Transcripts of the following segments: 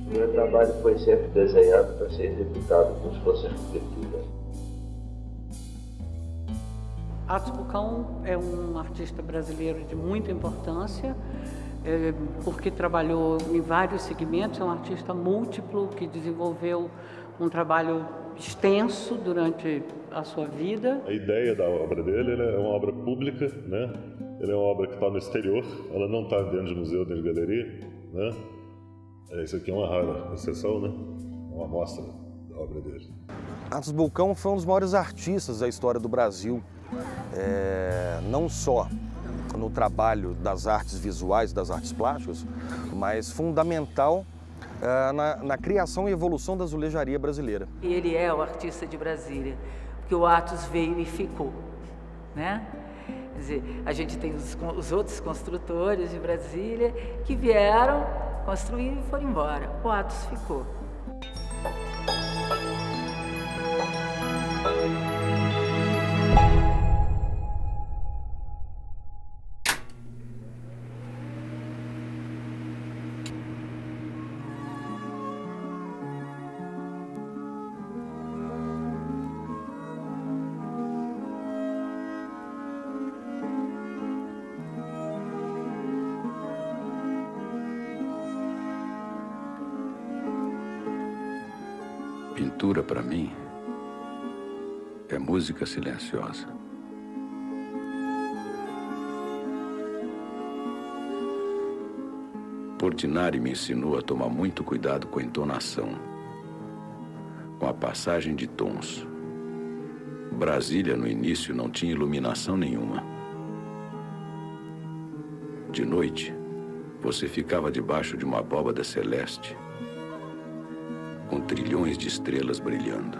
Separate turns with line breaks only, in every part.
O meu trabalho foi sempre desenhado para ser executado como se fosse arquitetura.
Atos Bulcão é um artista brasileiro de muita importância, porque trabalhou em vários segmentos, é um artista múltiplo que desenvolveu um trabalho extenso durante a sua vida.
A ideia da obra dele é uma obra pública, né? Ele é uma obra que está no exterior, ela não está dentro de museu, dentro de galeria, né? Isso aqui é uma rara exceção, né? Uma amostra da obra dele.
Atos Bulcão foi um dos maiores artistas da história do Brasil, não só no trabalho das artes visuais, das artes plásticas, mas fundamental na criação e evolução da azulejaria brasileira.
E ele é o artista de Brasília, porque o Atos veio e ficou, né? Quer dizer, a gente tem os outros construtores de Brasília que vieram, construíram e foram embora. O Atos ficou.
Pintura, para mim, é música silenciosa. Portinari me ensinou a tomar muito cuidado com a entonação, com a passagem de tons. Brasília, no início, não tinha iluminação nenhuma. De noite, você ficava debaixo de uma abóbada celeste, com trilhões de estrelas brilhando.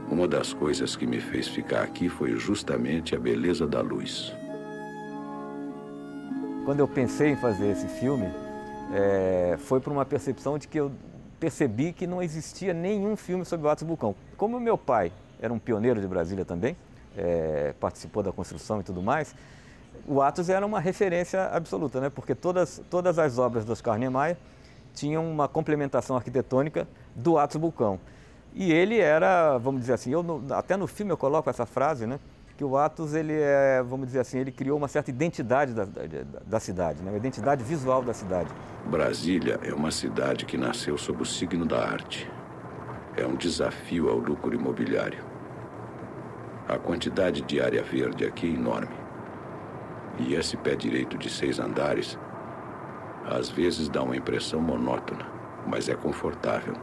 Uma das coisas que me fez ficar aqui foi justamente a beleza da luz.
Quando eu pensei em fazer esse filme, foi por uma percepção de que eu percebi que não existia nenhum filme sobre o Atos Bulcão. Como meu pai era um pioneiro de Brasília também, participou da construção e tudo mais, o Atos era uma referência absoluta, né? Porque todas as obras do Oscar Niemeyer tinham uma complementação arquitetônica do Atos Bulcão. E ele era, vamos dizer assim, até no filme eu coloco essa frase, né? Que o Atos, ele vamos dizer assim, ele criou uma certa identidade da cidade, né? Uma identidade visual da cidade.
Brasília é uma cidade que nasceu sob o signo da arte. É um desafio ao lucro imobiliário. A quantidade de área verde aqui é enorme. E esse pé direito de 6 andares, às vezes dá uma impressão monótona, mas é confortável.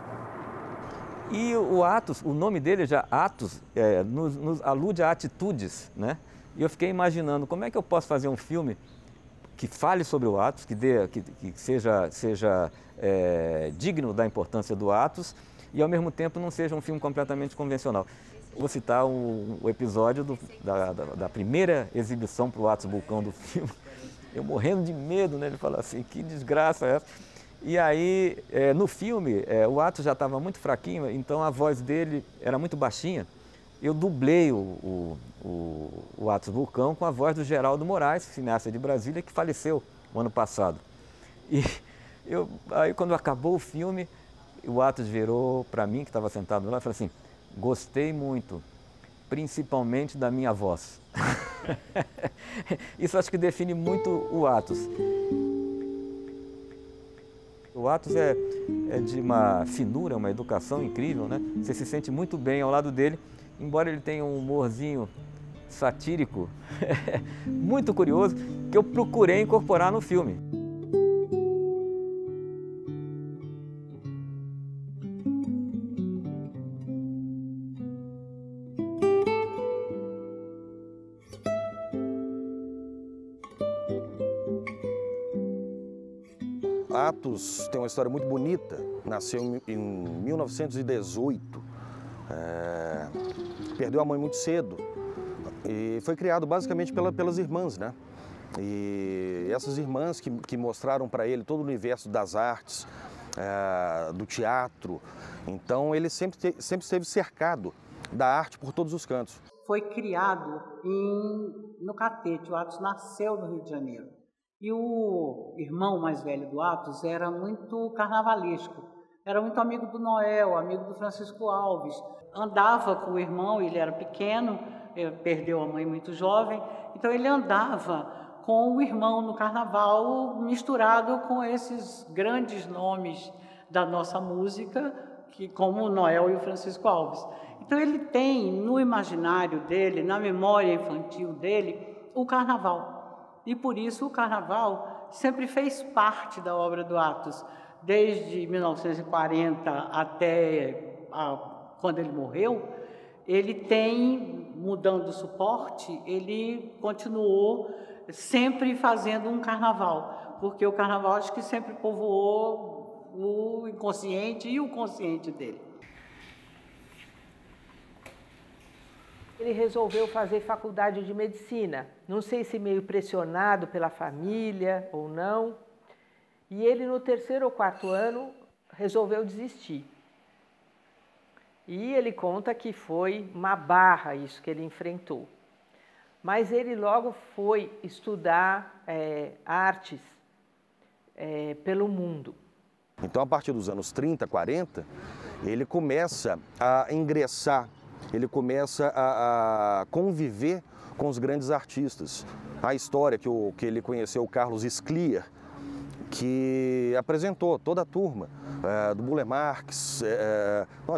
E o Atos, o nome dele já, Atos, nos alude a atitudes, né? E eu fiquei imaginando como é que eu posso fazer um filme que fale sobre o Atos, que seja digno da importância do Atos e ao mesmo tempo não seja um filme completamente convencional. Vou citar o episódio da primeira exibição para o Atos Bulcão do filme. Eu morrendo de medo, né? Ele falou assim, que desgraça é essa? E aí, no filme, o Atos já estava muito fraquinho, então a voz dele era muito baixinha. Eu dublei o Atos Bulcão com a voz do Geraldo Moraes, cineasta de Brasília, que faleceu no ano passado. E aí, quando acabou o filme, o Atos virou para mim, que estava sentado lá, e falou assim, gostei muito, principalmente da minha voz. Isso acho que define muito o Atos. O Atos é de uma finura, uma educação incrível, né? Você se sente muito bem ao lado dele, embora ele tenha um humorzinho satírico, muito curioso, que eu procurei incorporar no filme.
Atos tem uma história muito bonita, nasceu em 1918, perdeu a mãe muito cedo e foi criado basicamente pelas irmãs, né? E essas irmãs que mostraram para ele todo o universo das artes, do teatro, então ele sempre esteve cercado da arte por todos os cantos.
Foi criado no Catete, o Atos nasceu no Rio de Janeiro. E o irmão mais velho do Atos era muito carnavalesco, era muito amigo do Noel, amigo do Francisco Alves. Andava com o irmão, ele era pequeno, perdeu a mãe muito jovem, então ele andava com o irmão no carnaval, misturado com esses grandes nomes da nossa música, como o Noel e o Francisco Alves. Então ele tem no imaginário dele, na memória infantil dele, o carnaval. E por isso o carnaval sempre fez parte da obra do Atos. Desde 1940 até quando ele morreu, ele tem, mudando o suporte, ele continuou sempre fazendo um carnaval, porque o carnaval acho que sempre povoou o inconsciente e o consciente dele.
Ele resolveu fazer faculdade de medicina, não sei se meio pressionado pela família ou não, e ele no 3º ou 4º ano resolveu desistir. E ele conta que foi uma barra isso que ele enfrentou. Mas ele logo foi estudar artes pelo mundo.
Então, a partir dos anos 30, 40, ele começa a ingressar, ele começa a conviver com os grandes artistas. A história que ele conheceu o Carlos Scliar, que apresentou toda a turma do Burle Marx,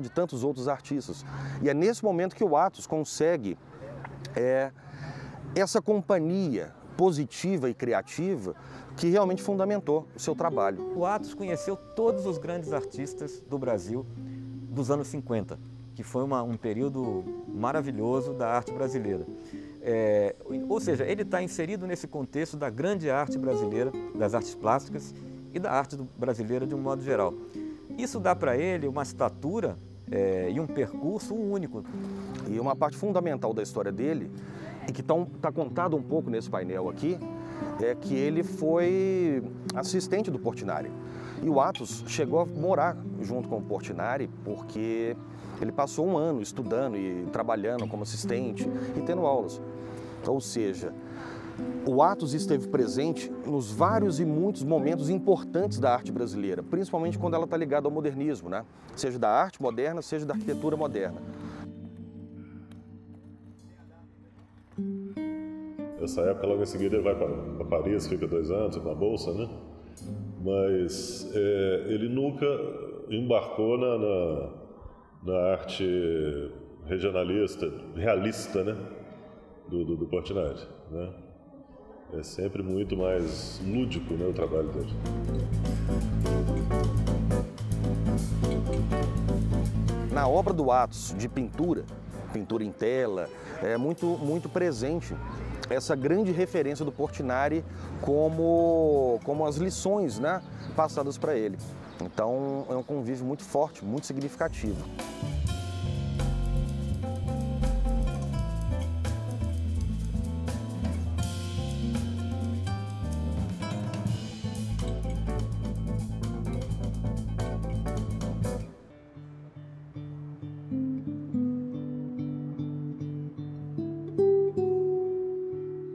de tantos outros artistas. E é nesse momento que o Atos consegue essa companhia positiva e criativa que realmente fundamentou o seu trabalho.
O Atos conheceu todos os grandes artistas do Brasil dos anos 50, que foi um período maravilhoso da arte brasileira. Ou seja, ele está inserido nesse contexto da grande arte brasileira, das artes plásticas e da arte brasileira de um modo geral. Isso dá para ele uma estatura e um percurso único.
E uma parte fundamental da história dele, e que está contado um pouco nesse painel aqui, é que ele foi assistente do Portinari. E o Atos chegou a morar junto com o Portinari porque ele passou um ano estudando e trabalhando como assistente e tendo aulas. Ou seja, o Atos esteve presente nos vários e muitos momentos importantes da arte brasileira, principalmente quando ela está ligada ao modernismo, né? Seja da arte moderna, seja da arquitetura moderna.
Essa época, logo em seguida, ele vai para Paris, fica 2 anos com a bolsa, né? Mas ele nunca embarcou na arte regionalista, realista, né? Do Portinari, né? É sempre muito mais lúdico, né, o trabalho dele.
Na obra do Atos de pintura em tela, é muito presente essa grande referência do Portinari como as lições, né, passadas para ele. Então é um convívio muito forte, muito significativo.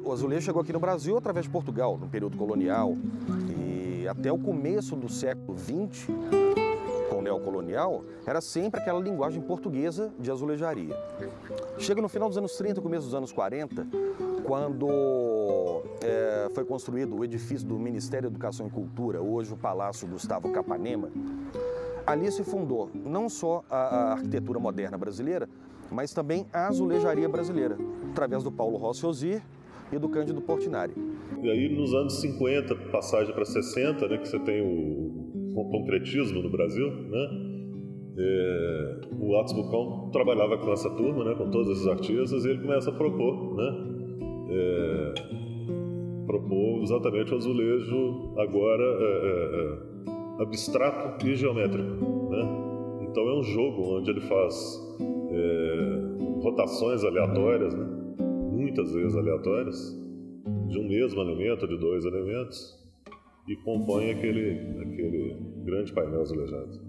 O azulejo chegou aqui no Brasil através de Portugal, no período colonial, e até o começo do século XX, com o neocolonial, era sempre aquela linguagem portuguesa de azulejaria. Chega no final dos anos 30, começo dos anos 40, quando foi construído o edifício do Ministério da Educação e Cultura, hoje o Palácio Gustavo Capanema. Ali se fundou não só a arquitetura moderna brasileira, mas também a azulejaria brasileira, através do Paulo Rossi Osier e do Cândido Portinari.
E aí, nos anos 50, passagem para 60, né, que você tem o concretismo no Brasil, né? O Atos Bulcão trabalhava com essa turma, né, com todos esses artistas, e ele começa a propor, né, propor exatamente o azulejo agora abstrato e geométrico, né? Então é um jogo onde ele faz rotações aleatórias, né, muitas vezes aleatórias, de um mesmo elemento, de 2 elementos, e compõe aquele grande painel azulejado.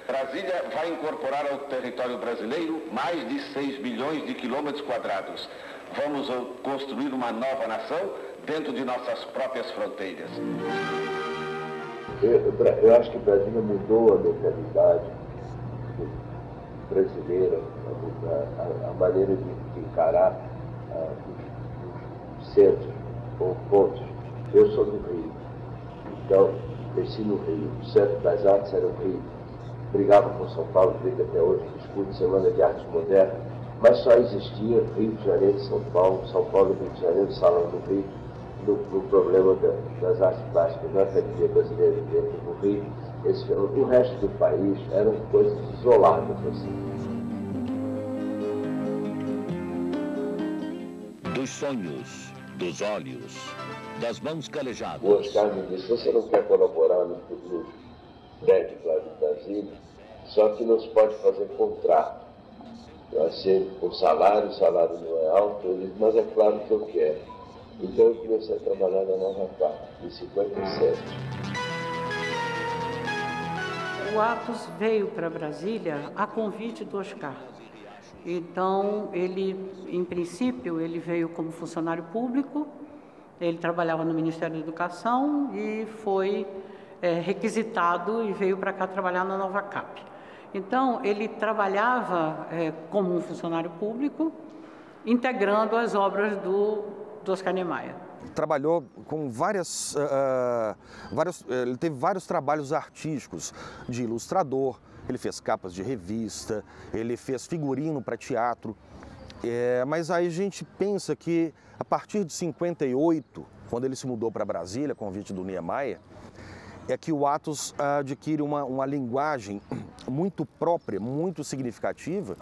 Brasília vai incorporar ao território brasileiro mais de 6 bilhões de quilômetros quadrados. Vamos construir uma nova nação dentro de nossas próprias fronteiras.
Eu acho que Brasília mudou a mentalidade brasileira, a maneira de encarar os centros ou pontos. Eu sou do Rio, então cresci no Rio. O Centro das Artes era o Rio. Brigava com São Paulo, briga até hoje, discute Semana de Arte Moderna, mas só existia Rio de Janeiro e São Paulo, São Paulo e Rio de Janeiro, Salão do Rio, no problema das artes plásticas na Academia Brasileira dentro do Rio. O resto do país eram coisas isoladas assim.
Dos sonhos, dos olhos, das mãos calejadas.
O Oscar me disse: você não quer colaborar no prédio lá de Brasília? Só que não se pode fazer contrato. Assim, o salário não é alto. Eu disse: mas é claro que eu quero. Então eu comecei a trabalhar na Nova Cap, em 57.
O Atos veio para Brasília a convite do Oscar. Então, ele, em princípio, ele veio como funcionário público, ele trabalhava no Ministério da Educação e foi requisitado e veio para cá trabalhar na Nova Cap. Então, ele trabalhava como um funcionário público, integrando as obras do Oscar Niemeyer.
Trabalhou com ele teve vários trabalhos artísticos de ilustrador, ele fez capas de revista, ele fez figurino para teatro, mas aí a gente pensa que a partir de 58, quando ele se mudou para Brasília, a convite do Niemeyer, é que o Atos adquire uma linguagem muito própria, muito significativa,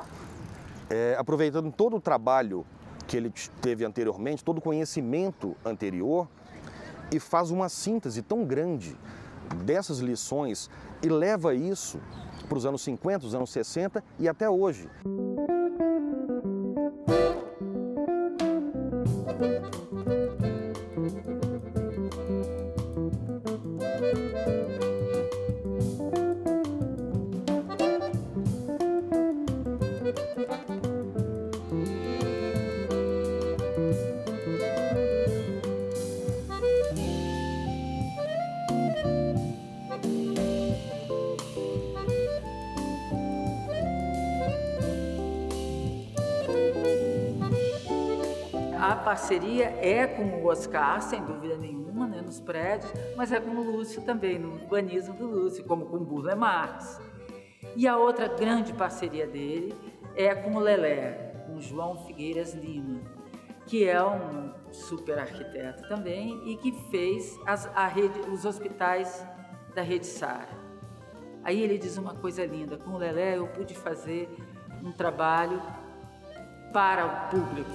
aproveitando todo o trabalho que ele teve anteriormente, todo o conhecimento anterior, e faz uma síntese tão grande dessas lições e leva isso para os anos 50, os anos 60 e até hoje.
A parceria é com o Oscar, sem dúvida nenhuma, né, nos prédios, mas é com o Lúcio também, no urbanismo do Lúcio, como com o Burle Marx. E a outra grande parceria dele é com o Lelé, com o João Figueiras Lima, que é um super arquiteto também e que fez os hospitais da Rede Sara. Aí ele diz uma coisa linda: com o Lelé eu pude fazer um trabalho para o público.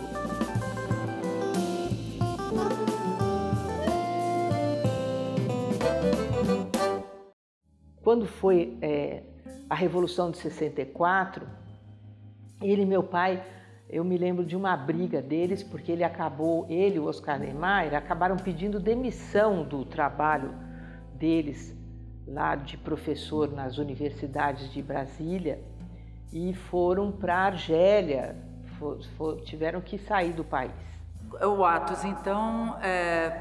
Quando foi a Revolução de 64, ele e meu pai, eu me lembro de uma briga deles, porque ele e o Oscar Niemeyer acabaram pedindo demissão do trabalho deles lá de professor nas universidades de Brasília e foram para a Argélia, tiveram que sair do país.
O Atos, então,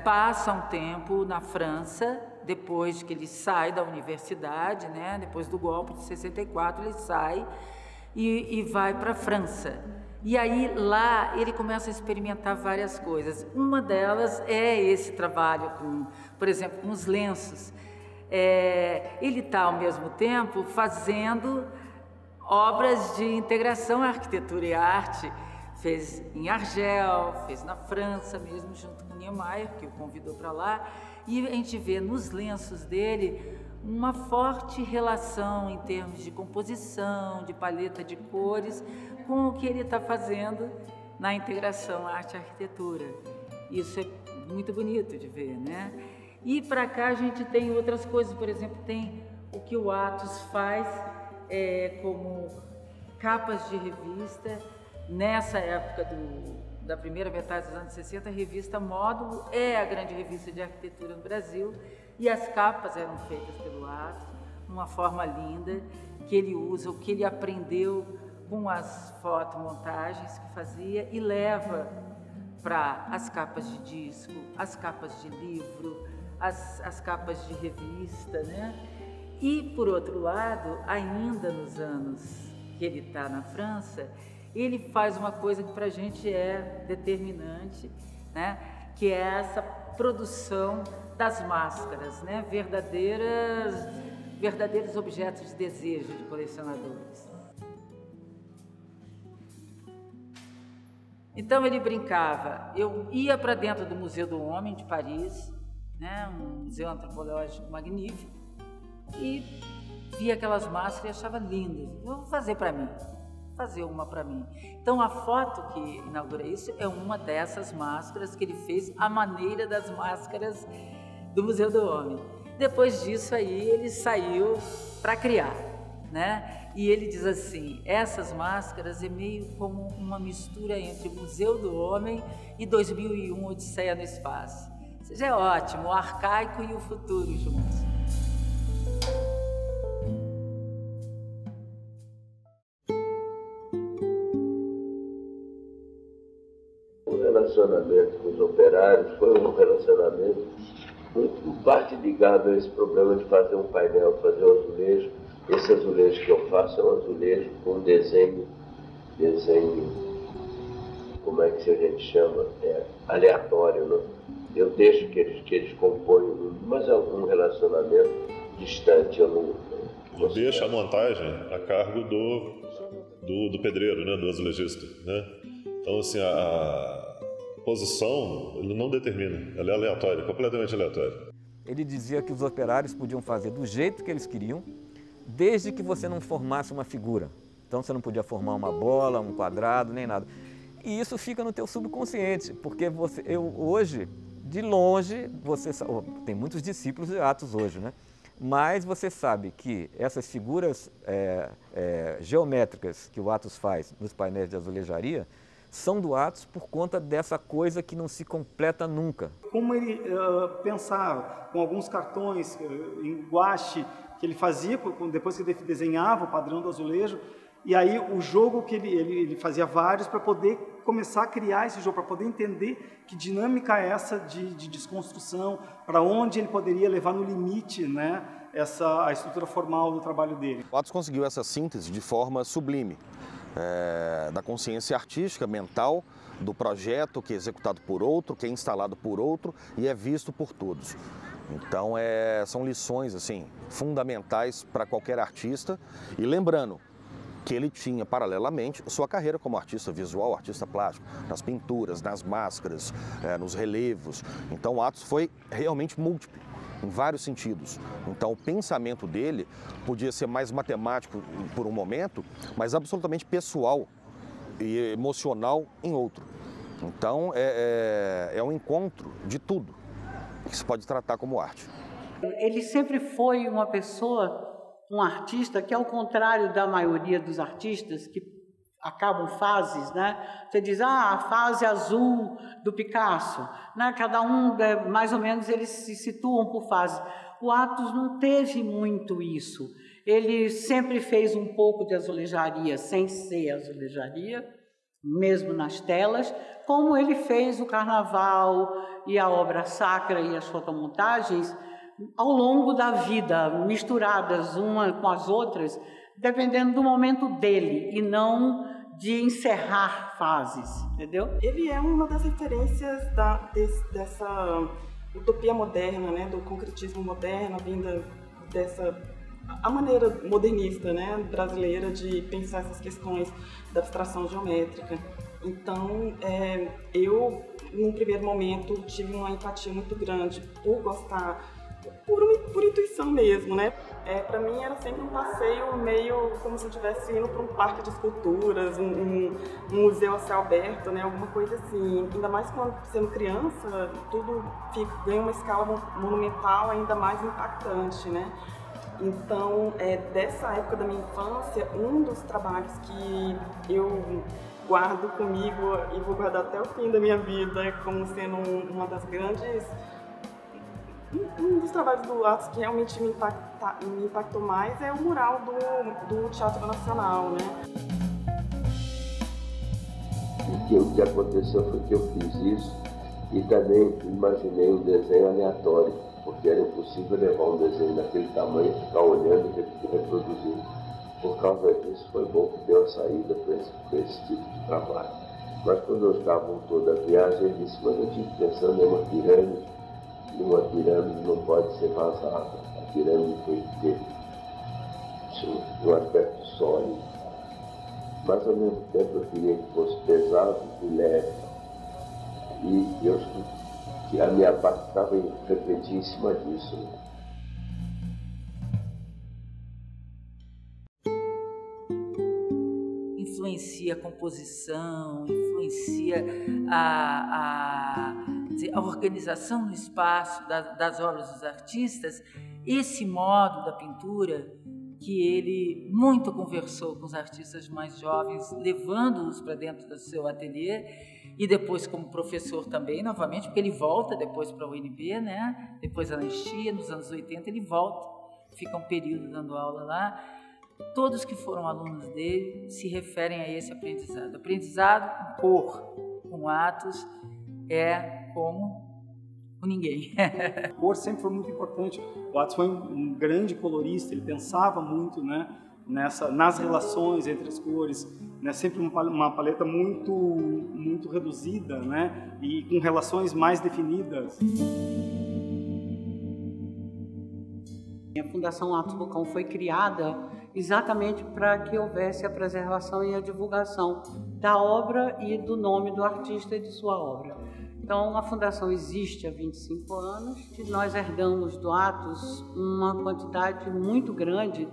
passa um tempo na França, depois que ele sai da universidade, né? Depois do golpe de 64, ele sai e vai para a França. E aí, lá, ele começa a experimentar várias coisas. Uma delas é esse trabalho, por exemplo, com os lenços. Ele está, ao mesmo tempo, fazendo obras de integração arquitetura e arte. Fez em Argel, fez na França mesmo, junto com Niemeyer, que o convidou para lá. E a gente vê nos lenços dele uma forte relação em termos de composição, de paleta de cores, com o que ele está fazendo na integração arte-arquitetura. Isso é muito bonito de ver, né? E para cá a gente tem outras coisas, por exemplo, tem o que o Atos faz como capas de revista, Nessa época da primeira metade dos anos 60, a revista Módulo é a grande revista de arquitetura no Brasil, e as capas eram feitas pelo Atos, uma forma linda, que ele usa, o que ele aprendeu com as fotomontagens que fazia e leva para as capas de disco, as capas de livro, as capas de revista, né? E, por outro lado, ainda nos anos que ele está na França, ele faz uma coisa que para a gente é determinante, né? Que é essa produção das máscaras, né? Verdadeiros objetos de desejo de colecionadores. Então ele brincava, eu ia para dentro do Museu do Homem de Paris, né? Um museu antropológico magnífico, e via aquelas máscaras e achava lindas. Eu vou fazer para mim. Fazer uma para mim. Então a foto que inaugura isso é uma dessas máscaras que ele fez à maneira das máscaras do Museu do Homem. Depois disso aí ele saiu para criar, né? E ele diz assim, essas máscaras é meio como uma mistura entre o Museu do Homem e 2001 Odisseia no Espaço. Ou seja, é ótimo, o arcaico e o futuro juntos.
O relacionamento com os operários foi um relacionamento muito parte ligado a esse problema de fazer um painel, fazer um azulejo. Esse azulejo que eu faço é um azulejo com desenho, como é que a gente chama? Aleatório, né? Eu deixo que eles compõem, mas é um relacionamento distante. Eu não
deixa a montagem a cargo do pedreiro, né? Do azulejista, né? Então, assim, a posição ele não determina, ela é aleatória, completamente aleatória.
Ele dizia que os operários podiam fazer do jeito que eles queriam, desde que você não formasse uma figura. Então você não podia formar uma bola, um quadrado, nem nada. E isso fica no teu subconsciente, porque hoje, de longe, tem muitos discípulos de Atos hoje, né? Mas você sabe que essas figuras geométricas que o Atos faz nos painéis de azulejaria são do Atos por conta dessa coisa que não se completa nunca.
Como ele pensava com alguns cartões em guache que ele fazia depois que ele desenhava o padrão do azulejo, e aí o jogo que ele fazia vários para poder começar a criar esse jogo, para poder entender que dinâmica é essa de desconstrução, para onde ele poderia levar no limite, né, a estrutura formal do trabalho dele.
O Atos conseguiu essa síntese de forma sublime, da consciência artística, mental, do projeto que é executado por outro, que é instalado por outro e é visto por todos. Então são lições assim, fundamentais para qualquer artista, e lembrando que ele tinha paralelamente sua carreira como artista visual, artista plástico, nas pinturas, nas máscaras, nos relevos. Então o Atos foi realmente múltiplo, em vários sentidos. Então o pensamento dele podia ser mais matemático por um momento, mas absolutamente pessoal e emocional em outro. Então é um encontro de tudo que se pode tratar como arte.
Ele sempre foi uma pessoa, um artista que, ao contrário da maioria dos artistas que acabam fases, né? Você diz, a fase azul do Picasso, né? Cada um, mais ou menos, eles se situam por fase. O Atos não teve muito isso. Ele sempre fez um pouco de azulejaria sem ser azulejaria, mesmo nas telas, como ele fez o Carnaval e a obra sacra e as fotomontagens ao longo da vida, misturadas uma com as outras, dependendo do momento dele, e não de encerrar fases, entendeu?
Ele é uma das referências dessa utopia moderna, né, do concretismo moderno, vinda dessa a maneira modernista, né, brasileira de pensar essas questões da abstração geométrica. Então, eu, num primeiro momento, tive uma empatia muito grande por gostar, por intuição mesmo, né? Para mim era sempre um passeio meio como se eu estivesse indo para um parque de esculturas, um museu a céu aberto, né? Alguma coisa assim. Ainda mais quando sendo criança, tudo ganha uma escala monumental ainda mais impactante, né? Então, dessa época da minha infância, um dos trabalhos que eu guardo comigo e vou guardar até o fim da minha vida como sendo uma das grandes... Um dos trabalhos do Atos que realmente me impactou mais é o mural do Teatro Nacional, né?
O que aconteceu foi que eu fiz isso e também imaginei um desenho aleatório, porque era impossível levar um desenho daquele tamanho e ficar olhando e reproduzindo. Por causa disso foi bom que deu a saída para esse tipo de trabalho. Mas quando eu estava voltando da viagem, ele disse, mas eu estive pensando em uma pirâmide, e uma pirâmide não pode ser vazada. A pirâmide tem que ter um aspecto sólido. Mas ao mesmo tempo eu queria que fosse pesado e leve. E a minha parte estava refletindo em cima disso.
Influencia a composição, influencia a organização no espaço das obras dos artistas, esse modo da pintura que ele muito conversou com os artistas mais jovens, levando-os para dentro do seu ateliê, e depois como professor também, novamente, porque ele volta depois para a UNB, né? Depois da anistia, nos anos 80 ele volta, fica um período dando aula lá. Todos que foram alunos dele se referem a esse aprendizado. Aprendizado com cor, com Atos, é como ninguém.
A cor sempre foi muito importante. O Atos foi um grande colorista, ele pensava muito, né, nas relações entre as cores, né, sempre uma paleta muito reduzida, né, e com relações mais definidas.
A Fundação Atos Bulcão foi criada exatamente para que houvesse a preservação e a divulgação da obra e do nome do artista e de sua obra. Então, a Fundação existe há 25 anos e nós herdamos do Atos uma quantidade muito grande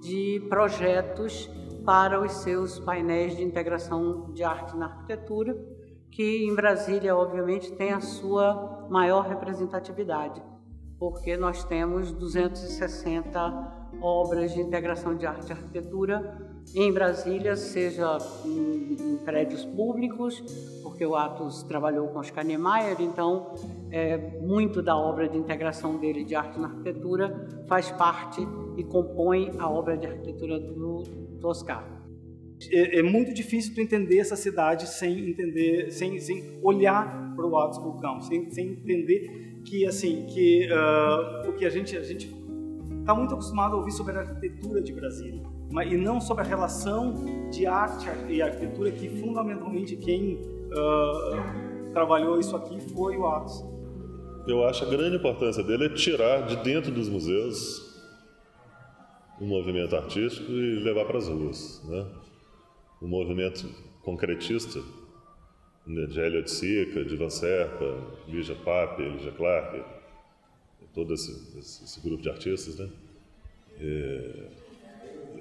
de projetos para os seus painéis de integração de arte na arquitetura, que em Brasília, obviamente, tem a sua maior representatividade, porque nós temos 260 obras de integração de arte e arquitetura em Brasília, seja em prédios públicos, porque o Atos trabalhou com Oscar Niemeyer, então muito da obra de integração dele de arte na arquitetura faz parte e compõe a obra de arquitetura do Oscar.
É muito difícil tu entender essa cidade sem olhar para o Atos Bulcão, sem entender que o que a gente está muito acostumado a ouvir sobre a arquitetura de Brasília, e não sobre a relação de arte e arquitetura, que fundamentalmente quem trabalhou isso aqui foi o Atos.
Eu acho a grande importância dele é tirar de dentro dos museus o movimento artístico e levar para as ruas, né? O movimento concretista, né, de Elliot Sica, de Van Serpa, Lígia Pape, Lígia Clark, todo esse grupo de artistas, né?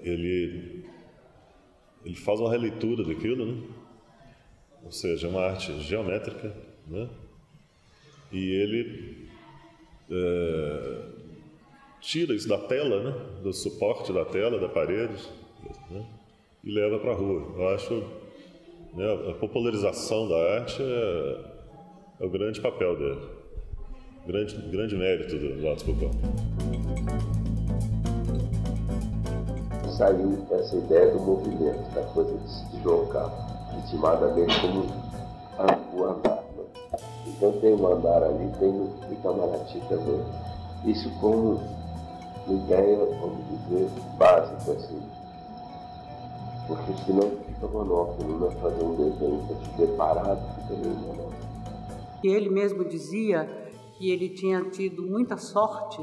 Ele faz uma releitura daquilo, né? Ou seja, é uma arte geométrica, né? E ele tira isso da tela, né? Do suporte da tela, da parede, né? E leva para a rua. Eu acho, né, a popularização da arte é o grande papel dele, grande mérito do Atos Bulcão.
Saiu essa ideia do movimento, da coisa de se deslocar, intimadamente como o andar. Então tem um andar ali, tem o Itamaraty também. Isso como ideia, vamos dizer, básica, assim. Porque senão fica monótono, não fazer um desenho para te ver parado, fica meio monótono.
Ele mesmo dizia que ele tinha tido muita sorte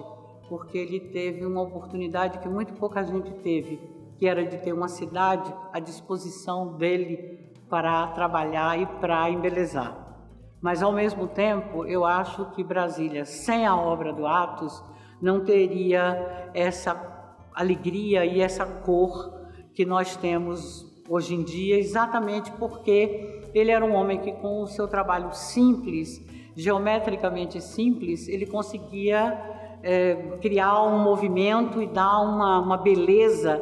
porque ele teve uma oportunidade que muito pouca gente teve, que era de ter uma cidade à disposição dele para trabalhar e para embelezar. Mas, ao mesmo tempo, eu acho que Brasília, sem a obra do Atos, não teria essa alegria e essa cor que nós temos hoje em dia, exatamente porque ele era um homem que, com o seu trabalho simples, geometricamente simples, ele conseguia criar um movimento e dar uma beleza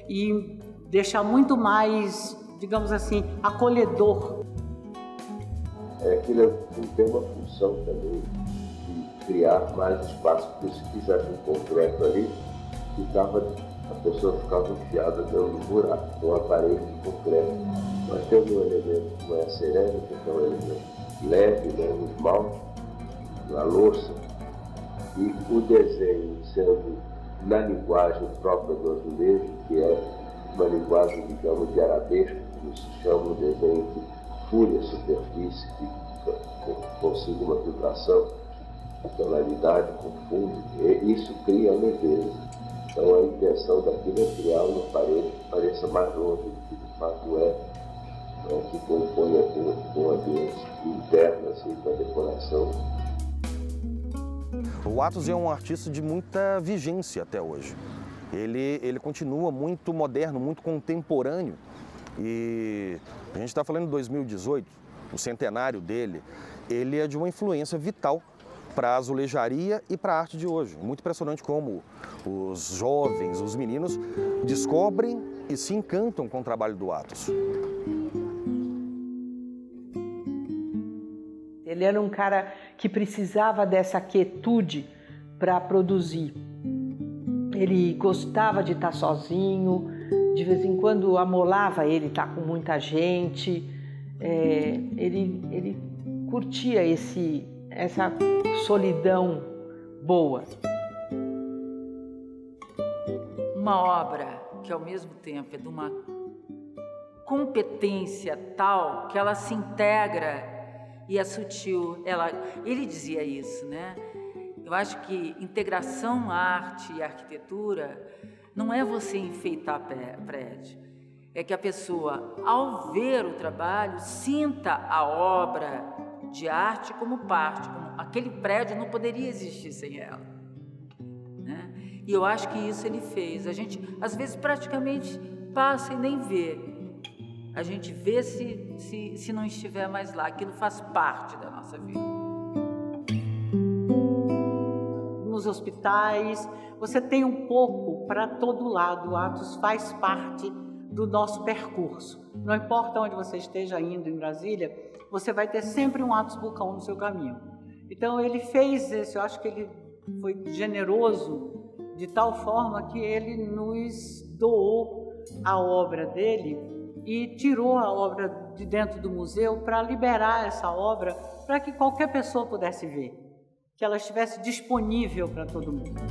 e deixar muito mais digamos assim, acolhedor.
Aquilo tem uma função também de criar mais espaço, porque se fizesse um concreto ali, a pessoa ficava enfiada dentro do buraco, com a parede de concreto. Mas temos um elemento que não é a cerâmica, que é um elemento leve, né, no esmalte, na louça, e o desenho sendo na linguagem própria do azulejo, que é uma linguagem, digamos, de arabesco, que se chama um desenho que fure a superfície, que consiga uma vibração, a tonalidade confunde, e isso cria a leveza. Então a intenção daquilo é criar uma parede que pareça mais longe do que de fato é, que componha com o ambiente interno, assim, com a decoração.
O Atos é um artista de muita vigência até hoje. Ele continua muito moderno, muito contemporâneo. E a gente está falando de 2018, o centenário dele, ele é de uma influência vital para a azulejaria e para a arte de hoje. Muito impressionante como os jovens, os meninos, descobrem e se encantam com o trabalho do Atos.
Ele era um cara que precisava dessa quietude para produzir. Ele gostava de estar sozinho, de vez em quando amolava ele estar com muita gente. Ele curtia essa solidão boa.
Uma obra que ao mesmo tempo é de uma competência tal que ela se integra e é sutil. Ele dizia isso, né? Eu acho que integração arte e arquitetura não é você enfeitar prédio. É que a pessoa, ao ver o trabalho, sinta a obra de arte como parte. Como aquele prédio não poderia existir sem ela, né? E eu acho que isso ele fez. A gente, às vezes, praticamente passa e nem vê. A gente vê se não estiver mais lá. Aquilo faz parte da nossa vida.
Nos hospitais, você tem um pouco para todo lado. O Atos faz parte do nosso percurso. Não importa onde você esteja indo em Brasília, você vai ter sempre um Atos Bulcão no seu caminho. Então ele fez isso, eu acho que ele foi generoso de tal forma que ele nos doou a obra dele e tirou a obra de dentro do museu para liberar essa obra para que qualquer pessoa pudesse ver, que ela estivesse disponível para todo mundo.